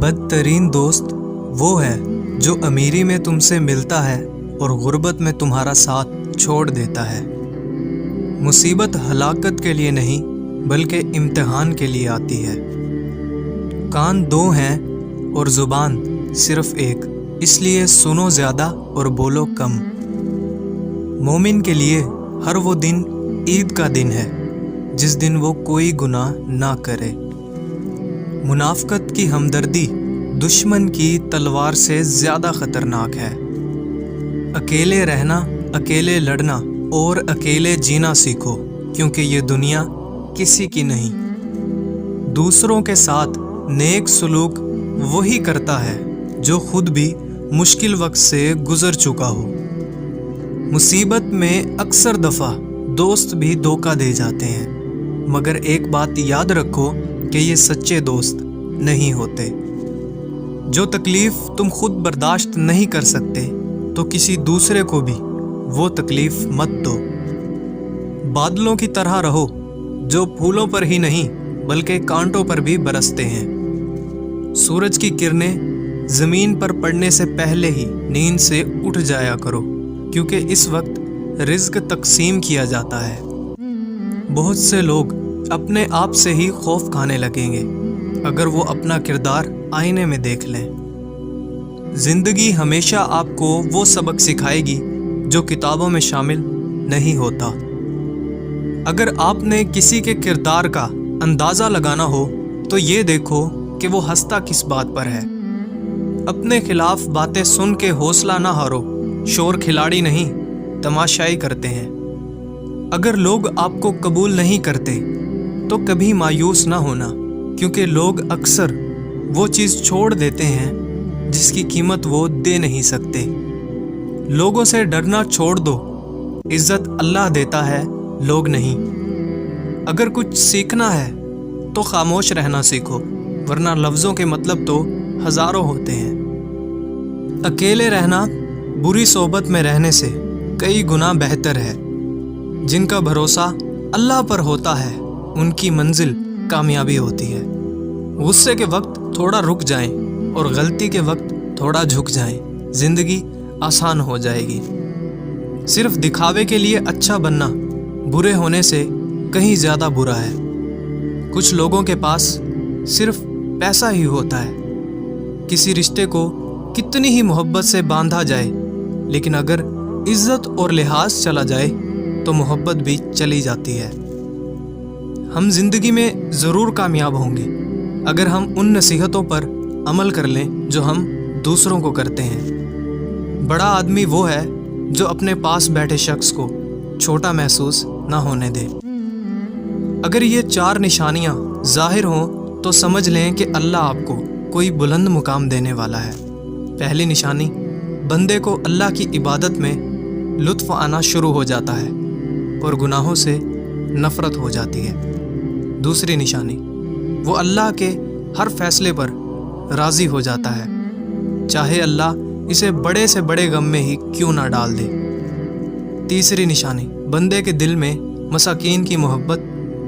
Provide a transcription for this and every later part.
بدترین دوست وہ ہے جو امیری میں تم سے ملتا ہے اور غربت میں تمہارا ساتھ چھوڑ دیتا ہے۔ مصیبت ہلاکت کے لیے نہیں بلکہ امتحان کے لیے آتی ہے۔ کان دو ہیں اور زبان صرف ایک، اس لیے سنو زیادہ اور بولو کم۔ مومن کے لیے ہر وہ دن عید کا دن ہے جس دن وہ کوئی گناہ نہ کرے۔ منافقت کی ہمدردی دشمن کی تلوار سے زیادہ خطرناک ہے۔ اکیلے رہنا، اکیلے لڑنا اور اکیلے جینا سیکھو، کیونکہ یہ دنیا کسی کی نہیں۔ دوسروں کے ساتھ نیک سلوک وہی کرتا ہے جو خود بھی مشکل وقت سے گزر چکا ہو۔ مصیبت میں اکثر دفعہ دوست بھی دھوکہ دے جاتے ہیں، مگر ایک بات یاد رکھو کہ یہ سچے دوست نہیں ہوتے۔ جو تکلیف تم خود برداشت نہیں کر سکتے تو کسی دوسرے کو بھی وہ تکلیف مت دو۔ بادلوں کی طرح رہو جو پھولوں پر ہی نہیں بلکہ کانٹوں پر بھی برستے ہیں۔ سورج کی کرنیں زمین پر پڑنے سے پہلے ہی نیند سے اٹھ جایا کرو، کیونکہ اس وقت رزق تقسیم کیا جاتا ہے۔ بہت سے لوگ اپنے آپ سے ہی خوف کھانے لگیں گے اگر وہ اپنا کردار آئینے میں دیکھ لیں۔ زندگی ہمیشہ آپ کو وہ سبق سکھائے گی جو کتابوں میں شامل نہیں ہوتا۔ اگر آپ نے کسی کے کردار کا اندازہ لگانا ہو تو یہ دیکھو کہ وہ ہنستا کس بات پر ہے۔ اپنے خلاف باتیں سن کے حوصلہ نہ ہارو، شور کھلاڑی نہیں تماشائی کرتے ہیں۔ اگر لوگ آپ کو قبول نہیں کرتے تو کبھی مایوس نہ ہونا، کیونکہ لوگ اکثر وہ چیز چھوڑ دیتے ہیں جس کی قیمت وہ دے نہیں سکتے۔ لوگوں سے ڈرنا چھوڑ دو، عزت اللہ دیتا ہے، لوگ نہیں۔ اگر کچھ سیکھنا ہے تو خاموش رہنا سیکھو، ورنہ لفظوں کے مطلب تو ہزاروں ہوتے ہیں۔ اکیلے رہنا بری صحبت میں رہنے سے کئی گنا بہتر ہے۔ جن کا بھروسہ اللہ پر ہوتا ہے ان کی منزل کامیابی ہوتی ہے۔ غصے کے وقت تھوڑا رک جائیں اور غلطی کے وقت تھوڑا جھک جائیں، زندگی آسان ہو جائے گی۔ صرف دکھاوے کے لیے اچھا بننا برے ہونے سے کہیں زیادہ برا ہے۔ کچھ لوگوں کے پاس صرف پیسہ ہی ہوتا ہے۔ کسی رشتے کو کتنی ہی محبت سے باندھا جائے، لیکن اگر عزت اور لحاظ چلا جائے تو محبت بھی چلی جاتی ہے۔ ہم زندگی میں ضرور کامیاب ہوں گے اگر ہم ان نصیحتوں پر عمل کر لیں جو ہم دوسروں کو کرتے ہیں۔ بڑا آدمی وہ ہے جو اپنے پاس بیٹھے شخص کو چھوٹا محسوس نہ ہونے دے۔ اگر یہ 4 نشانیاں ظاہر ہوں تو سمجھ لیں کہ اللہ آپ کو کوئی بلند مقام دینے والا ہے۔ پہلی نشانی، بندے کو اللہ کی عبادت میں لطف آنا شروع ہو جاتا ہے اور گناہوں سے نفرت ہو جاتی ہے۔ دوسری نشانی، وہ اللہ کے ہر فیصلے پر راضی ہو جاتا ہے، چاہے اللہ اسے بڑے سے بڑے غم میں ہی کیوں نہ ڈال دے۔ تیسری نشانی، بندے کے دل میں مساکین کی محبت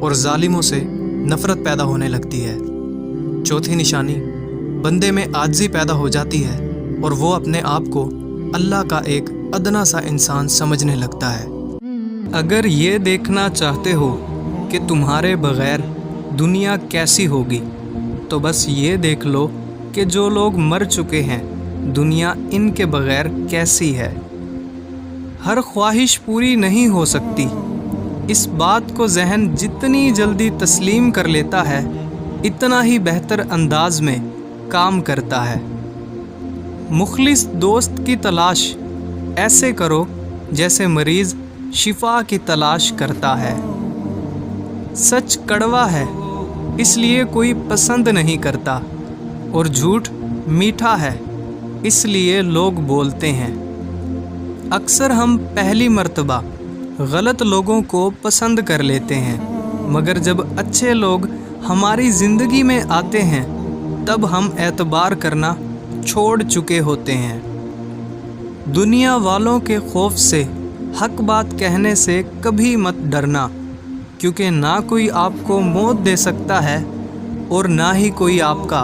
اور ظالموں سے نفرت پیدا ہونے لگتی ہے۔ چوتھی نشانی، بندے میں عاجزی پیدا ہو جاتی ہے اور وہ اپنے آپ کو اللہ کا ایک ادنا سا انسان سمجھنے لگتا ہے۔ اگر یہ دیکھنا چاہتے ہو کہ تمہارے بغیر دنیا کیسی ہوگی تو بس یہ دیکھ لو کہ جو لوگ مر چکے ہیں دنیا ان کے بغیر کیسی ہے۔ ہر خواہش پوری نہیں ہو سکتی، اس بات کو ذہن جتنی جلدی تسلیم کر لیتا ہے اتنا ہی بہتر انداز میں کام کرتا ہے۔ مخلص دوست کی تلاش ایسے کرو جیسے مریض شفا کی تلاش کرتا ہے۔ سچ کڑوا ہے اس لیے کوئی پسند نہیں کرتا، اور جھوٹ میٹھا ہے اس لیے لوگ بولتے ہیں۔ اکثر ہم پہلی مرتبہ غلط لوگوں کو پسند کر لیتے ہیں، مگر جب اچھے لوگ ہماری زندگی میں آتے ہیں تب ہم اعتبار کرنا چھوڑ چکے ہوتے ہیں۔ دنیا والوں کے خوف سے حق بات کہنے سے کبھی مت ڈرنا، کیونکہ نہ کوئی آپ کو موت دے سکتا ہے اور نہ ہی کوئی آپ کا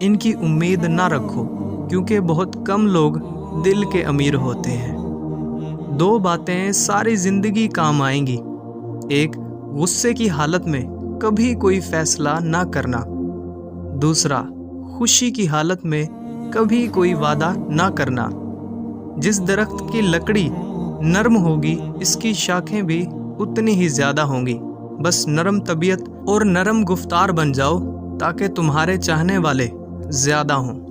ان کی امید نہ رکھو، کیونکہ بہت کم لوگ دل کے امیر ہوتے ہیں۔ 2 باتیں ساری زندگی کام آئیں گی۔ ایک، غصے کی حالت میں کبھی کوئی فیصلہ نہ کرنا۔ دوسرا، خوشی کی حالت میں کبھی کوئی وعدہ نہ کرنا۔ جس درخت کی لکڑی نرم ہوگی، اس کی شاخیں بھی اتنی ہی زیادہ ہوں گی۔ بس نرم طبیعت اور نرم گفتار بن جاؤ تاکہ تمہارے چاہنے والے زیادہ ہوں۔